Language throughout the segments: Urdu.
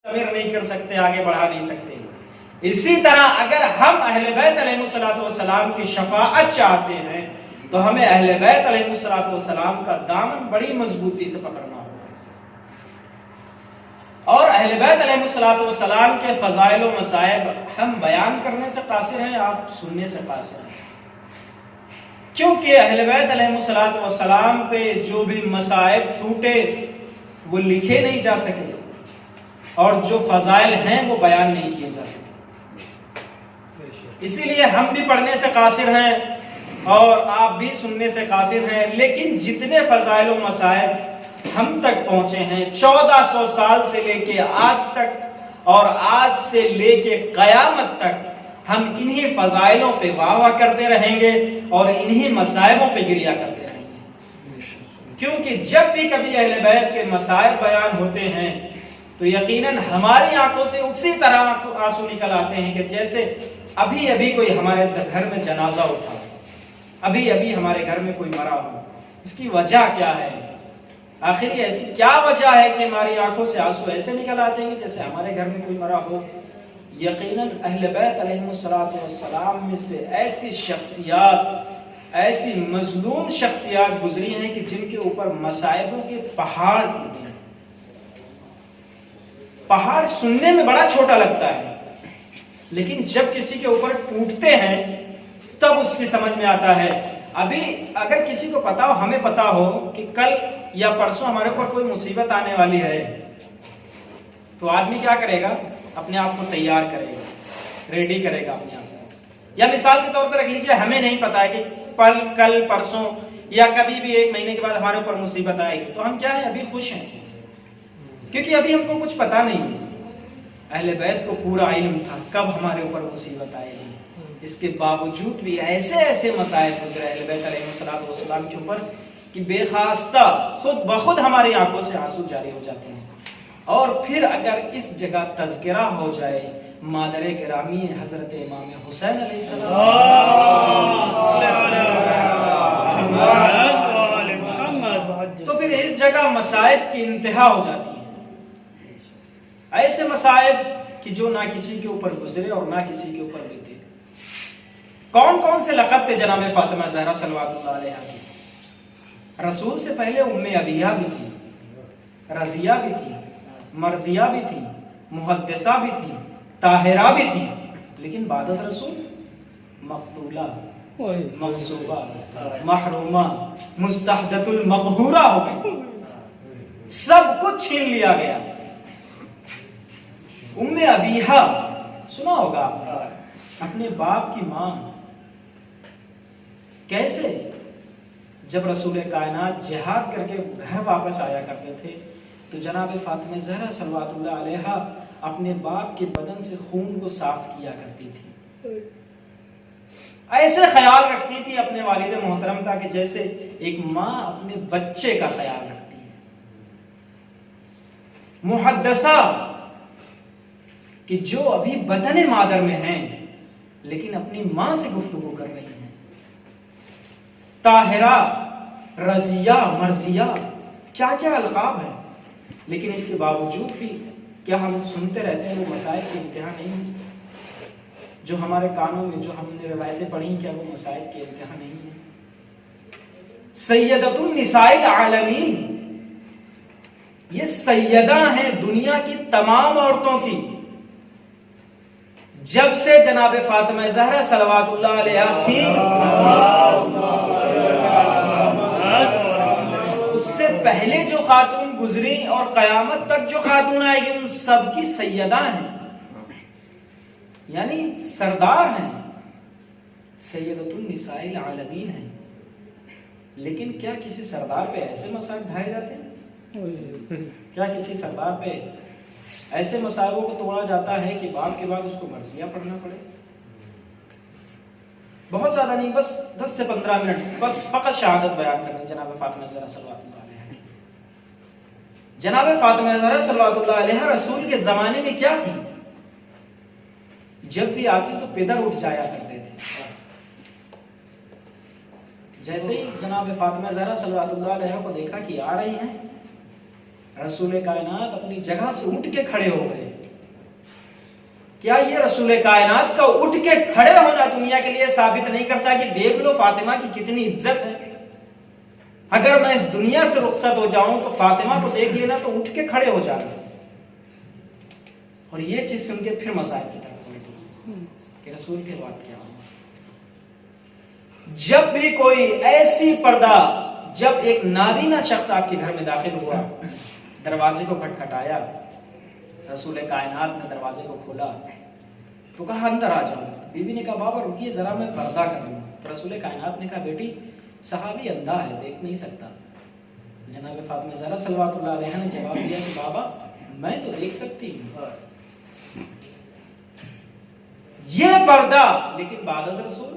تعمیر نہیں کر سکتے، آگے بڑھا نہیں سکتے۔ اسی طرح اگر ہم اہل بیت علیہ السلام کی شفاعت چاہتے ہیں تو ہمیں اہل بیت علیہ السلام کا دامن بڑی مضبوطی سے پکڑنا ہوگا، اور اہل بیت علیہ السلام کے فضائل و مصائب ہم بیان کرنے سے قاصر ہیں، آپ سننے سے قاصر ہیں، کیونکہ اہل بیت علیہ السلام پہ جو بھی مصائب ٹوٹے وہ لکھے نہیں جا سکے، اور جو فضائل ہیں وہ بیان نہیں کیے جا سکے۔ اسی لیے ہم بھی پڑھنے سے قاصر ہیں اور آپ بھی سننے سے قاصر ہیں، لیکن جتنے فضائل و مصائب ہم تک پہنچے ہیں 1400 سال سے لے کے آج تک، اور آج سے لے کے قیامت تک ہم انہی فضائلوں پہ واہ واہ کرتے رہیں گے اور انہی مصائبوں پہ گریا کرتے رہیں گے، کیونکہ جب بھی کبھی اہل بیت کے مصائب بیان ہوتے ہیں تو یقیناً ہماری آنکھوں سے اسی طرح آنسو نکل آتے ہیں کہ جیسے ابھی ابھی کوئی ہمارے گھر میں جنازہ اٹھا، ابھی ابھی ہمارے گھر میں کوئی مرا ہو۔ اس کی وجہ کیا ہے؟ آخر یہ ایسی کیا وجہ ہے کہ ہماری آنکھوں سے آنسو ایسے نکل آتے ہیں جیسے ہمارے گھر میں کوئی مرا ہو؟ یقیناً اہل بیت علیہ السلام میں سے ایسی شخصیات، ایسی مظلوم شخصیات گزری ہیں کہ جن کے اوپر مصائبوں کے پہاڑ ٹوٹے ہیں۔ پہاڑ سننے میں بڑا چھوٹا لگتا ہے، لیکن جب کسی کے اوپر ٹوٹتے ہیں تب اس کی سمجھ میں آتا ہے۔ ابھی اگر کسی کو پتا ہو، ہمیں پتا ہو کہ کل یا پرسوں ہمارے اوپر کوئی مصیبت آنے والی ہے، تو آدمی کیا کرے گا؟ اپنے آپ کو تیار کرے گا، ریڈی کرے گا اپنے آپ کو۔ یا مثال کے طور پر رکھ لیجئے، ہمیں نہیں پتا ہے کہ کل پرسوں یا کبھی بھی 1 مہینے کے بعد ہمارے اوپر مصیبت آئے گی، تو ہم کیا ہے؟ ابھی خوش ہیں، کیونکہ ابھی ہم کو کچھ پتا نہیں ہے۔ اہل بیت کو پورا علم تھا کب ہمارے اوپر مصیبت آئے گی، اس کے باوجود بھی ایسے ایسے مسائل گزرے اہل بیت علیہ السلام کے اوپر کہ بے خواستہ خود بخود ہماری آنکھوں سے آنسو جاری ہو جاتے ہیں۔ اور پھر اگر اس جگہ تذکرہ ہو جائے مادر گرامی حضرت امام حسین علیہ السلام، تو پھر اس جگہ مصائب کی انتہا ہو جاتی ہے۔ ایسے مصائب کہ جو نہ کسی کے اوپر گزرے اور نہ کسی کے اوپر بیتے۔ کون کون سے لقب تھے جناب فاطمہ زہرا صلوات اللہ علیہا کی؟ رسول سے پہلے ام ابیہ بھی تھی، رضیہ بھی تھی، مرضیہ بھی تھی، محدثہ بھی تھی، طاہرہ بھی تھی، لیکن بعد از رسول مقتولہ، مغصوبہ، محرومہ، مستحدث المقہورہ ہو گئی، سب کچھ چھین لیا گیا۔ ام ابیہ سنا ہوگا اپنے باپ کی ماں، کیسے جب رسول کائنات جہاد کر کے گھر واپس آیا کرتے تھے تو جناب فاطمہ زہرا صلوات اللہ علیہا اپنے باپ کے بدن سے خون کو صاف کیا کرتی تھی، ایسے خیال رکھتی تھی اپنے والد محترم کا کہ جیسے ایک ماں اپنے بچے کا خیال رکھتی ہے۔ محدثہ کہ جو ابھی بدن مادر میں ہیں لیکن اپنی ماں سے گفتگو کر رہی ہیں۔ طاہرہ، رضیہ، مرضیہ، کیا کیا القاب ہیں، لیکن اس کے باوجود بھی کیا ہم سنتے رہتے ہیں وہ مسائل کی انتہا نہیں ہے؟ جو ہمارے کانوں میں جو ہم نے روایتیں پڑھی کیا وہ مسائل کی انتہا نہیں ہے؟ سیدۃ النساء العالمین، یہ سیدہ ہیں دنیا کی تمام عورتوں کی۔ جب سے جناب فاطمہ زہرا صلوات اللہ علیہا تھی اس سے پہلے جو خاتون گزری اور قیامت تک جو خاتون آئے گی ان سب کی سیدہ ہیں، یعنی سردار ہیں، سیدۃ النساء العالمین ہیں۔ لیکن کیا کسی سردار پہ ایسے مسائل ڈھائے جاتے ہیں؟ کیا کسی سردار پہ ایسے مسائلوں کو توڑا جاتا ہے کہ باپ کے بعد اس کو مرثیہ پڑھنا پڑے؟ بہت زیادہ نہیں، بس 10 سے 15 منٹ بس فقط شہادت بیان کریں جناب فاطمہ زہرا صلوات اللہ علیہا۔ جناب فاطمہ زہرا صلوات اللہ علیہا رسول کے زمانے میں کیا تھی؟ جب بھی آتی تو پیدر اٹھ جایا کرتے تھے۔ جیسے ہی جناب فاطمہ زہرا صلوات اللہ علیہا کو دیکھا کہ آ رہی ہیں، رسول کائنات اپنی جگہ سے اٹھ کے کھڑے ہو گئے کیا یہ رسول کائنات کا اٹھ کے کھڑے ہونا دنیا کے لیے ثابت نہیں کرتا کہ دیکھ لو فاطمہ کی کتنی عزت ہے؟ اگر میں اس دنیا سے رخصت ہو جاؤں تو فاطمہ کو دیکھ لینا تو اٹھ کے کھڑے ہو جانا. اور یہ چیز سن کے پھر مصائب کی طرف بڑھتی کہ رسول کے بعد کیا ہو. جب بھی کوئی ایسی پردہ، جب ایک نابینا شخص آپ کے گھر میں داخل ہوا، دروازے کو کھٹکھٹایا، رسول کائنات نے دروازے کو کھولا تو کہا اندر آ جاؤ. بیوی نے کہا بابا رکیے ذرا میں پردہ کر لوں. رسول کائنات نے کہا بیٹی صحابی اندھا ہے، دیکھ نہیں سکتا. جناب فاطمہ زہرا صلوات اللہ علیہا نے جواب دیا کہ بابا میں تو دیکھ سکتی ہوں. یہ پردہ لیکن بعد از رسول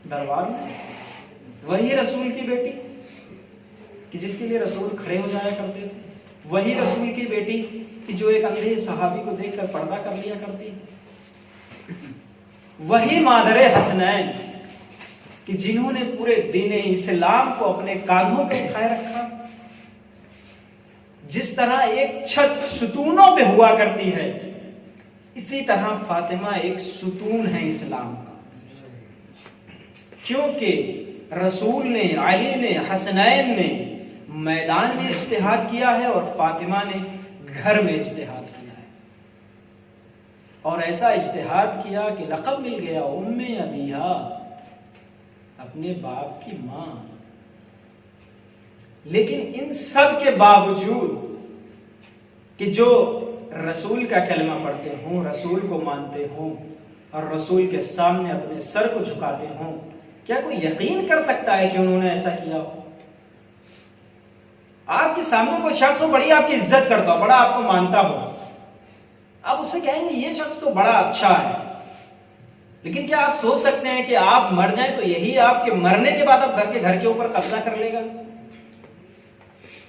دربار میں وہی رسول کی بیٹی کہ جس کے لیے رسول کھڑے ہو جایا کرتے تھے، وہی رسول کی بیٹی کہ جو ایک اندھے صحابی کو دیکھ کر پردہ کر لیا کرتی، وہی مادر حسنین کہ جنہوں نے پورے دین اسلام کو اپنے کاندھوں پہ اٹھائے رکھا. جس طرح ایک چھت ستونوں پہ ہوا کرتی ہے، اسی طرح فاطمہ ایک ستون ہے اسلام کا. کیونکہ رسول نے، علی نے، حسنین نے میدان میں اجتہاد کیا ہے اور فاطمہ نے گھر میں اجتہاد کیا ہے. اور ایسا اجتہاد کیا کہ لقب مل گیا ام ابیہا، اپنے باپ کی ماں. لیکن ان سب کے باوجود کہ جو رسول کا کلمہ پڑھتے ہوں، رسول کو مانتے ہوں اور رسول کے سامنے اپنے سر کو جھکاتے ہوں، کیا کوئی یقین کر سکتا ہے کہ انہوں نے ایسا کیا ہو؟ آپ کے سامنے کوئی شخص ہو، بڑی آپ کی عزت کرتا ہو، بڑا آپ کو مانتا ہو، آپ اس سے کہیں گے یہ شخص تو بڑا اچھا ہے. لیکن کیا آپ سوچ سکتے ہیں کہ آپ مر جائیں تو یہی آپ کے مرنے کے بعد اب گھر کے اوپر قبضہ کر لے گا؟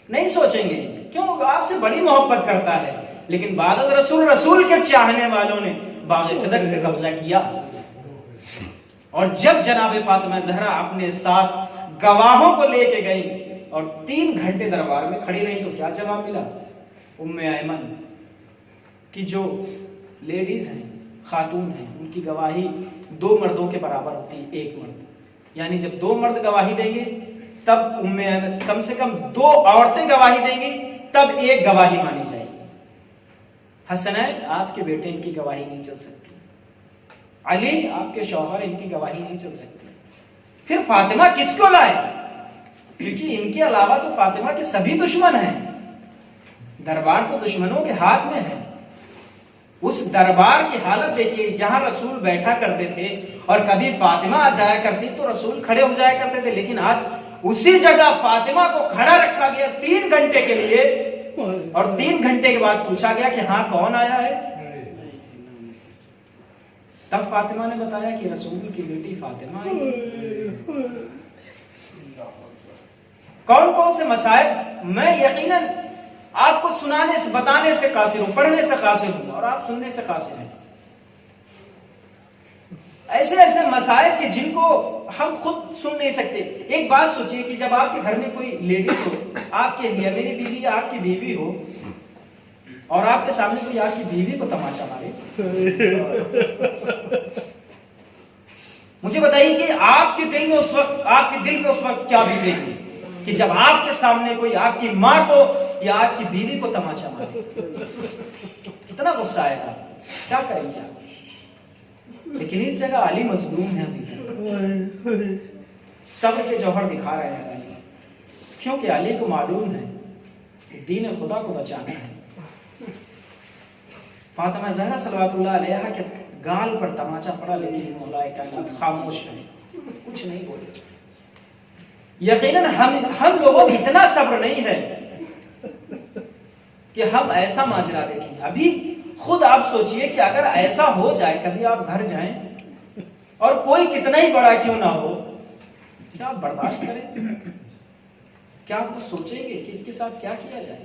نہیں سوچیں گے. کیوں؟ آپ سے بڑی محبت کرتا ہے. لیکن بعد از رسول کے چاہنے والوں نے باغ فدق پہ قبضہ کیا. اور جب جناب فاطمہ زہرا اپنے ساتھ گواہوں کو لے کے گئی اور 3 گھنٹے دربار میں کھڑی رہی تو کیا جواب ملا؟ ام ایمن کی جو لیڈیز ہیں، خاتون ہیں، ان کی گواہی 2 مردوں کے برابر ہوتی ہے. 1 مرد، یعنی جب 2 مرد گواہی دیں گے تب ام ایمن کم سے کم 2 عورتیں گواہی دیں گی تب 1 گواہی مانی جائے گی. حسنین آپ کے بیٹے ان کی گواہی نہیں چل سکتی، علی آپ کے شوہر ان کی گواہی نہیں چل سکتی. پھر فاطمہ کس کو لائے؟ کیونکہ ان کے علاوہ تو فاطمہ کے سبھی دشمن ہیں. دربار تو دشمنوں کے ہاتھ میں ہے. اس دربار کی حالت دیکھیے جہاں رسول بیٹھا کرتے تھے اور کبھی فاطمہ آ جایا کرتی تو رسول کھڑے ہو جایا کرتے تھے. لیکن آج اسی جگہ فاطمہ کو کھڑا رکھا گیا 3 گھنٹے کے لیے اور 3 گھنٹے کے بعد پوچھا گیا کہ ہاں کون آیا ہے؟ تب فاطمہ نے بتایا کہ رسول کی بیٹی فاطمہ آئی. کون کون سے مصائب میں یقیناً آپ کو سنانے سے، بتانے سے قاصر ہوں، پڑھنے سے قاصر ہوں اور آپ سننے سے قاصر ہیں. ایسے ایسے مصائب کہ جن کو ہم خود سن نہیں سکتے. ایک بات سوچئے کہ جب آپ کے گھر میں کوئی لیڈیز ہو، آپ کے یا میری بیوی یا آپ کی بیوی ہو اور آپ کے سامنے کوئی آپ کی بیوی کو تماشا مارے، مجھے بتائیے کہ آپ کے دل میں اس وقت، آپ کے دل پہ اس وقت کیا بیتے گی کہ جب آپ کے سامنے کوئی آپ کی ماں کو یا آپ کی بیوی کو تماشا مارے؟ کتنا غصہ آئے گا، کیا کریں گے آپ؟ لیکن اس جگہ علی مظلوم ہے. ابھی صبر کے جوہر دکھا رہے ہیں علی، کیونکہ علی کو معلوم ہے کہ دین خدا کو بچانا ہے. فاطمہ زہرا صلوات اللہ علیہا کے گال پر تماچا پڑا لیکن مولا کائنات خاموش ہے، کچھ نہیں بولے. یقیناً ہم لوگوں کو اتنا صبر نہیں ہے کہ ہم ایسا ماجرا دیکھیں. ابھی خود آپ سوچئے کہ اگر ایسا ہو جائے، کبھی آپ گھر جائیں اور کوئی کتنا ہی بڑا کیوں نہ ہو، کیا آپ برداشت کریں؟ کیا آپ کو سوچیں گے کہ اس کے ساتھ کیا کیا جائے؟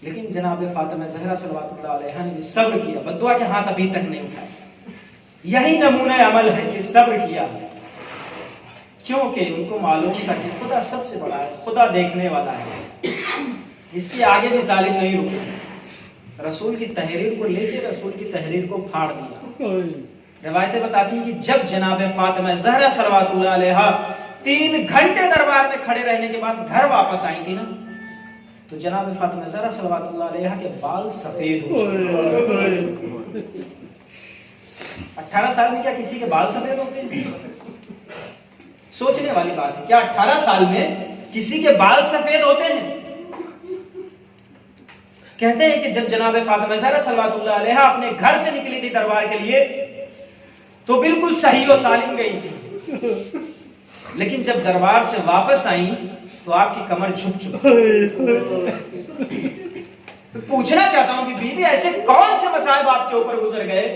لیکن جناب فاطمہ زہرا صلوات اللہ علیہا نے صبر کیا، بددعا کے ہاتھ ابھی تک نہیں اٹھائے. یہی نمونہ عمل ہے کہ صبر کیا، کیونکہ ان کو معلوم تھا کہ خدا سب سے بڑا ہے، خدا دیکھنے والا ہے، اس کے آگے بھی ظالم نہیں رکے. رسول کی تحریر کو لے کے رسول کی تحریر کو پھاڑ دیا. روایتیں بتاتی ہیں کہ جب جناب فاطمہ زہرا صلوات اللہ علیہا 3 گھنٹے دربار میں کھڑے رہنے کے بعد گھر واپس آئی تھی نا، تو جناب فاطمہ زہرا صلوات اللہ علیہا کے بال سفید ہو چکے. 18 سال میں کیا کسی کے بال سفید ہوتے ہیں؟ سوچنے والی بات ہے. کیا 18 سال میں کسی کے بال سفید ہوتے ہیں؟ کہتے ہیں کہ جب جناب فاطمہ زہرا صلوات اللہ علیہا اپنے گھر سے نکلی تھی دربار کے لیے تو بالکل صحیح و سالم گئی تھی، لیکن جب دربار سے واپس آئیں تو آپ کی کمر جھک چکی. پوچھنا چاہتا ہوں کہ بیوی ایسے کون سے مصائب آپ کے اوپر گزر گئے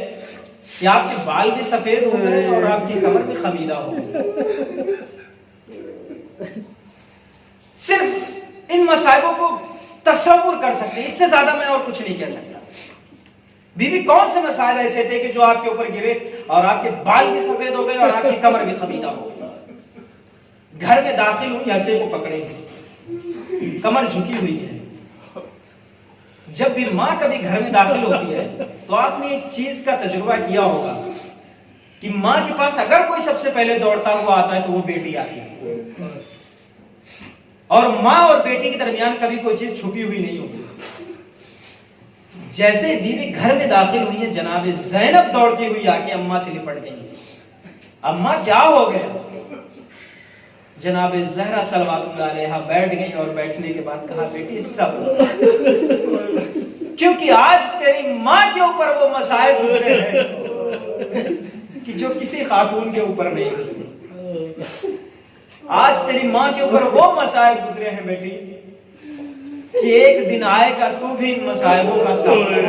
کہ آپ کے بال بھی سفید ہو گئے اور آپ کی کمر بھی خمیدہ ہو گئی؟ صرف ان مصائبوں کو تصور کر سکتے ہیں، اس سے زیادہ میں اور کچھ نہیں کہہ سکتا. بیوی کون سے مسائل ایسے تھے کہ جو آپ کے اوپر گرے اور آپ کے بال بھی سفید ہو گئے اور آپ کی کمر بھی خمیدہ ہو گئی؟ گھر میں داخل ہوئی، ایسے کو پکڑے گی، کمر جھکی ہوئی ہے. جب بھی ماں کبھی گھر میں داخل ہوتی ہے تو آپ نے ایک چیز کا تجربہ کیا ہوگا کہ ماں کے پاس اگر کوئی سب سے پہلے دوڑتا ہوا آتا ہے تو وہ بیٹی آتی ہے، اور ماں اور بیٹی کے درمیان کبھی کوئی چیز چھپی ہوئی نہیں ہوتی. جیسے بیوی گھر میں داخل ہوئی ہے، جناب زینب دوڑتی ہوئی آ کے اماں سے لپٹ گئی. اماں کیا ہو گیا؟ جناب زہرا صلوات اللہ علیہا بیٹھ گئی اور بیٹھنے کے بعد کہا بیٹی سب کیونکہ آج تیری ماں کے اوپر وہ مصائب گزرے ہیں کہ جو کسی خاتون کے اوپر نہیں گزرے. آج تیری ماں کے اوپر وہ مصائب گزرے ہیں بیٹی کہ ایک دن آئے گا تو بھی ان مصائبوں کا سامنا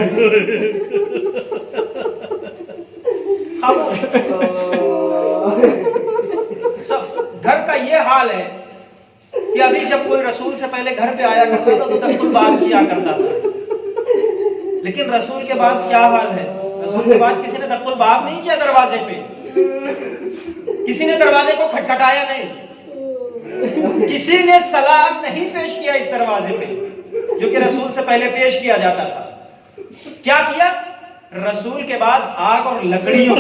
سب گھر کا یہ حال ہے کہ ابھی جب کوئی رسول سے پہلے گھر پہ آیا کرتا تھا تو دخل باب کیا کرتا تھا، لیکن رسول کے بعد کیا حال ہے؟ رسول کے بعد کسی نے دخل باب نہیں کیا دروازے پہ، کسی نے دروازے کو کھٹکھٹایا نہیں، کسی نے سلام نہیں پیش کیا اس دروازے پہ جو کہ رسول سے پہلے پیش کیا جاتا تھا. کیا کیا؟ رسول کے بعد آگ اور لکڑیوں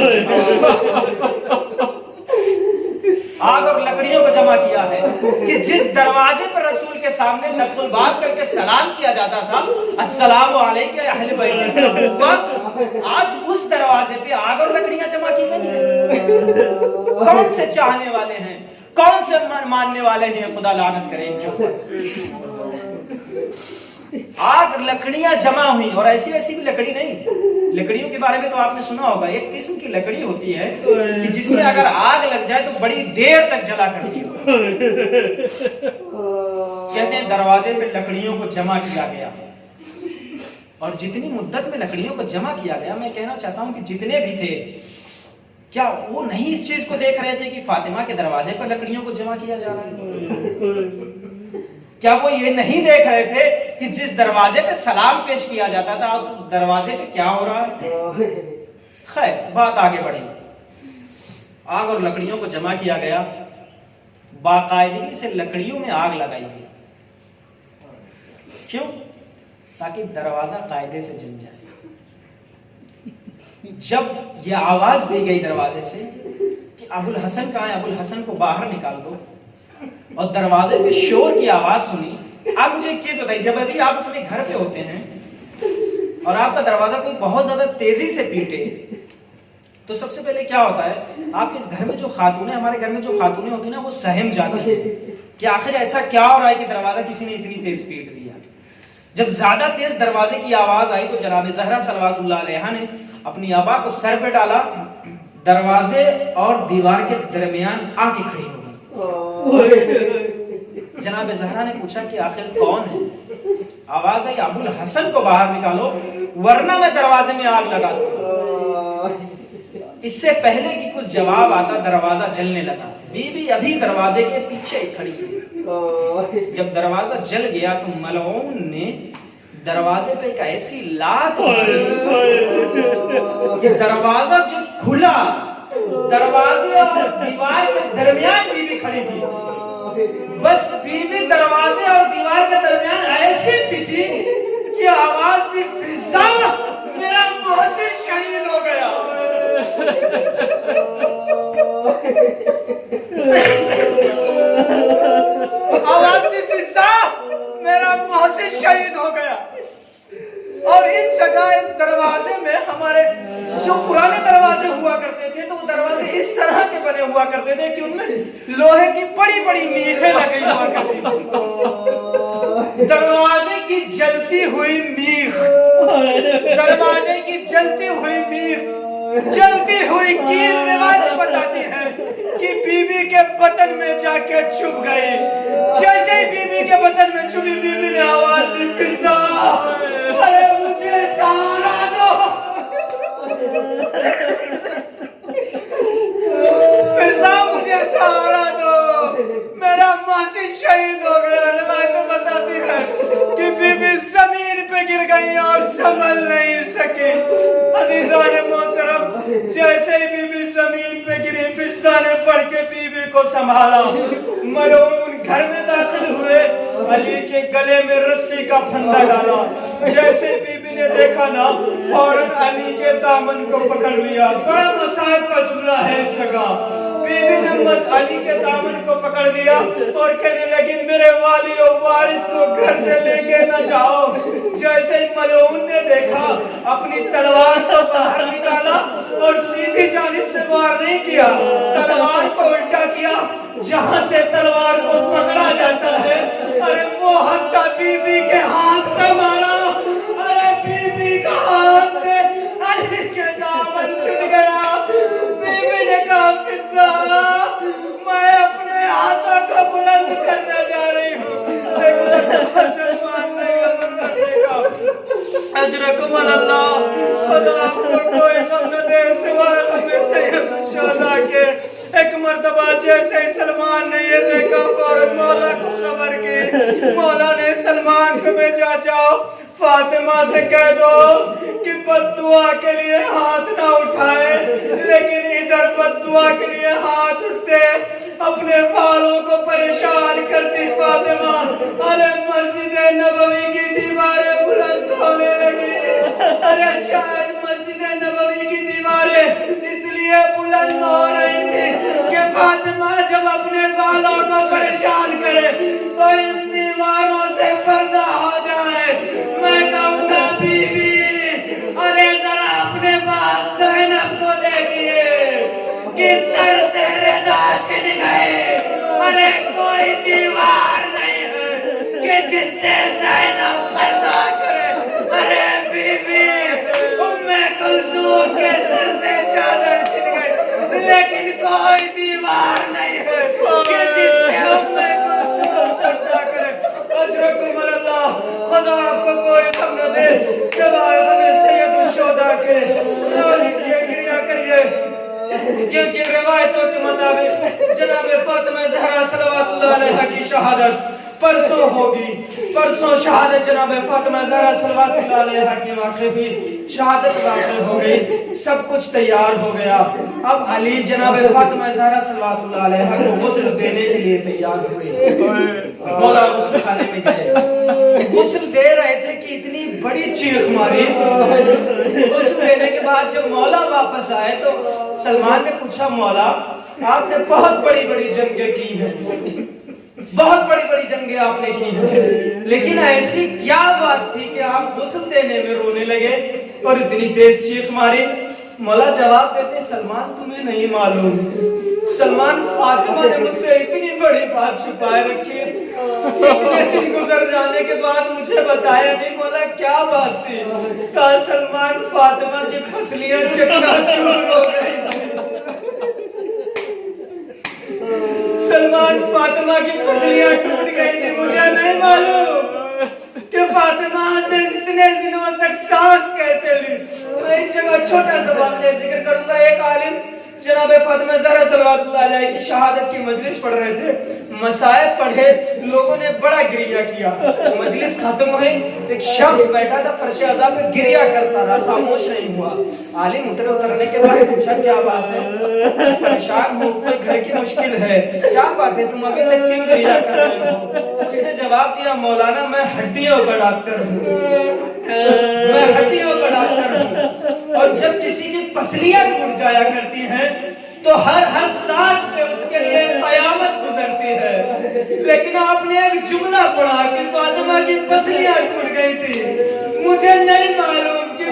کو جمع کیا ہے کہ جس دروازے پر رسول کے سامنے نقل الباب کر کے سلام کیا جاتا تھا السلام علیکم یا اہل بیت النبوۃ، آج اس دروازے پہ آگ اور لکڑیاں جمع کی گئی ہیں. کون سے چاہنے والے ہیں، کون سے ماننے والے ہیں، خدا لعنت کرے ان کے اوپر. آگ لکڑیاں جمع ہوئی، اور ایسی ویسی بھی لکڑی نہیں. لکڑیوں کے بارے میں تو آپ نے سنا ہوگا، ایک قسم کی لکڑی ہوتی ہے کہ جس میں اگر آگ لگ جائے تو بڑی دیر تک جلا کرتی ہے. کہتے ہیں دروازے پہ لکڑیوں کو جمع کیا گیا، اور جتنی مدت میں لکڑیوں کو جمع کیا گیا، میں کہنا چاہتا ہوں کہ جتنے بھی تھے کیا وہ نہیں اس چیز کو دیکھ رہے تھے کہ فاطمہ کے دروازے پر لکڑیوں کو جمع کیا جا رہا ہے؟ کیا وہ یہ نہیں دیکھ رہے تھے کہ جس دروازے پہ سلام پیش کیا جاتا تھا اس دروازے پہ کیا ہو رہا ہے؟ خیر بات آگے بڑھی، آگ اور لکڑیوں کو جمع کیا گیا، باقاعدگی سے لکڑیوں میں آگ لگائی گئی. کیوں؟ تاکہ دروازہ قاعدے سے جل جائے. جب یہ آواز دی گئی دروازے سے کہ ابو الحسن کہاں ہے، ابو الحسن کو باہر نکال دو، اور دروازے پہ شور کی آواز سنی. آپ مجھے ایک چیز بتائیے، جب ابھی آپ اپنے گھر پہ ہوتے ہیں اور آپ کا دروازہ کوئی بہت زیادہ تیزی سے پیٹے تو سب سے پہلے کیا ہوتا ہے؟ آپ کے گھر میں جو خاتونیں، ہمارے گھر میں جو خاتونیں ہوتی ہیں نا، وہ سہم جاتی ہیں کہ آخر ایسا کیا ہو رہا ہے کہ دروازہ کسی نے اتنی تیز پیٹ دیا. جب زیادہ تیز دروازے کی آواز آئی تو جناب زہرا صلوات اللہ علیہا نے اپنی آبا کو سر پہ ڈالا، دروازے اور دیوار کے درمیان آ کے کھڑی ہو گئی. جناب زہرا نے پوچھا کہ آخر کون ہے؟ آواز آئی ابو الحسن کو باہر نکالو ورنہ میں دروازے میں آگ لگا دوں. اس سے پہلے کہ کچھ جواب آتا دروازہ جلنے لگا. بیوی ابھی دروازے کے پیچھے کھڑی ہوئی. جب دروازہ جل گیا تو ملعون نے دروازے پہ ایک ایسی لات ماری کہ دروازہ جو کھلا، دروازے اور دیوار کے درمیان بیوی کھڑی تھی. بس بیوی دروازے اور دیوار کے درمیان ایسی پسی کہ آواز بھی فضا بجائے دروازے میں ہمارے جو پرانے دروازے ہوا کرتے تھے تو وہ دروازے اس طرح کے بنے ہوا کرتے تھے کہ ان میں لوہے کی بڑی بڑی میخیں لگی ہوا کرتی تھی. دروازے کی جلتی ہوئی میخ, دروازے کی جلتی ہوئی میخ, جلتی ہوئی کیل روایت بتاتی ہے کہ بی بی کے بطن میں جا کے چھپ گئی. جیسے بی بی کے بطن میں چھپی بی بی نے آواز دی, فضا ارے مجھے سہارا دو, فضا مجھے سہارا دو, میرا محسن شہید ہو گیا. روایت بتاتی ہے کہ بی بی زمین پہ گر گئی اور سنبھل نہیں سکی. عزیزان محترم, جیسے ہی بی بی زمین پہ گری, فضا نے پڑھ کے بی بی کو سنبھالا. ملعون گھر میں داخل ہوئے, علی کے گلے میں رسی کا پھندا ڈالا. جیسے بی بی نے دیکھا نا, فوراً علی کے دامن کو پکڑ لیا. بڑا مصائب کا جملہ ہے اس جگہ. بی بی نے علی کے دامن کو پکڑ لیا اور کہنے لگی, میرے والی و وارث کو گھر سے لے کے نہ جاؤ. جیسے ہی ملعون نے دیکھا, اپنی تلوار کو باہر نکالا اور سیدھی جانب سے وار نہیں کیا, تلوار کو الٹا کیا. جہاں سے تلوار کو پکڑا جاتا ہے, ارے وہ حتیٰ بی بی کے ہاتھ پہ مارا. ارے بی بی کا ہاتھ سے علی کے دامن چھوٹ گیا. بی بی نے کہا, فضا میں اپنے ہاتھوں کو بلند کرنے جا رہی ہوں, سلمان نہیں منظر دیکھا. اجرکم اللہ, خدا آپ کو کوئی غم نہ دے سوائے غم سید الشہداء کے. ایک مرتبہ جیسے سلمان نے یہ دیکھا, فوراً مولا کو خبر کی. مولا نے سلمان کو بھیجا, جاؤ فاطمہ سے کہہ دو کہ بد دعا کے لیے ہاتھ نہ اٹھائے. لیکن ادھر بد دعا کے لیے ہاتھ اٹھتے, اپنے والوں کو پریشان کرتی فاطمہ. ارے مسجد نبوی کی دیواریں بلند ہونے لگی. ارے شاید مسجد نبوی کی دیواریں اس لیے بلند ہو رہی تھی کہ فاطمہ جب اپنے والوں کو پریشان کرے تو ان دیواروں سے پردہ ہو جائے. میں کہوں گا, بی بی ارے ذرا اپنے بات زینب کو دیکھیے کہ سر سے ردا چھن گئے. ارے کوئی دیوار نہیں ہے کہ جس سے زینب پردہ کرے. ارے بی بی ام کلثوم کے سر سے چادر چھن گئی, لیکن کوئی دیوار نہیں ہے کہ جس سے ام کلثوم پردہ کرے. اجرکم اللہ, خدا آپ کو کوئی غم نہ دے سوائے غم سید الشہداء کے. رو لیجیے, گریا کریے, کیونکہ روایتوں کے مطابق جناب فاطمہ زہرا صلوات اللہ علیہا کی شہادت پرسوں ہوگی. پرسوں شہادت جناب فاطمہ زہرا صلوات اللہ علیہا کی واقع بھی شہادت واقع ہو گئی. سب کچھ تیار ہو گیا. اب علی جناب فاطمہ زہرا صلوات اللہ علیہا کو غسل دینے کے لیے تیار ہوئے. مولا غسل خانے میں گئے, غسل دے رہے تھے کہ اتنی بڑی چیخ ماری. غسل دینے کے بعد جب مولا واپس آئے تو سلمان نے پوچھا, مولا آپ نے بہت بڑی بڑی جنگیں کی ہیں, بہت بڑی بڑی جنگیں آپ نے کی ہیں, لیکن ایسی کیا بات تھی کہ آپ غسل دینے میں رونے لگے اور اتنی تیز چیخ ماری؟ مولا جواب دیتے, سلمان تمہیں نہیں معلوم, سلمان فاطمہ نے مجھ سے اتنی بڑی بات چھپائے رکھی, اتنے دن گزر جانے کے بعد مجھے بتایا نہیں. مولا کیا بات تھی؟ کہا سلمان فاطمہ کی پھسلیاں چکنا-چور ہو گئی تھی. سلمان فاطمہ کی پھسلیاں ٹوٹ گئی تھی. مجھے نہیں معلوم کہ فاطمہ نے اتنے دنوں تک سانس کیسے لی. میں اس جگہ چھوٹا سا واقعہ ذکر کروں گا. ایک عالم جناب فاطمہ زہرا صلوات اللہ علیہ کی شہادت کی مجلس پڑھ رہے تھے, مصائب پڑھے, لوگوں نے بڑا گریہ کیا. مجلس ختم ہوئی, ایک شخص بیٹھا تھا فرش عزا پہ, گریہ کرتا رہا, خاموش نہیں ہوا. عالم اترنے کے بعد پوچھا, کیا بات ہے؟ پریشان ہو, کوئی گھر کی مشکل ہے, کیا بات ہے, تم ابھی تک کیوں گریہ کر رہے ہو؟ اس نے جواب دیا, مولانا میں ہڈیوں کا ڈاکٹر ہوں, میں ہڈیوں کا ڈاکٹر ہوں, اور جب کسی کی پسلیاں ٹوٹ جایا کرتی ہیں تو ہر سانس پہ اس کے لیے قیامت گزرتی ہے. لیکن آپ نے ایک جملہ پڑھا کہ فاطمہ کی پسلیاں ٹوٹ گئی تھی. مجھے نہیں معلوم کہ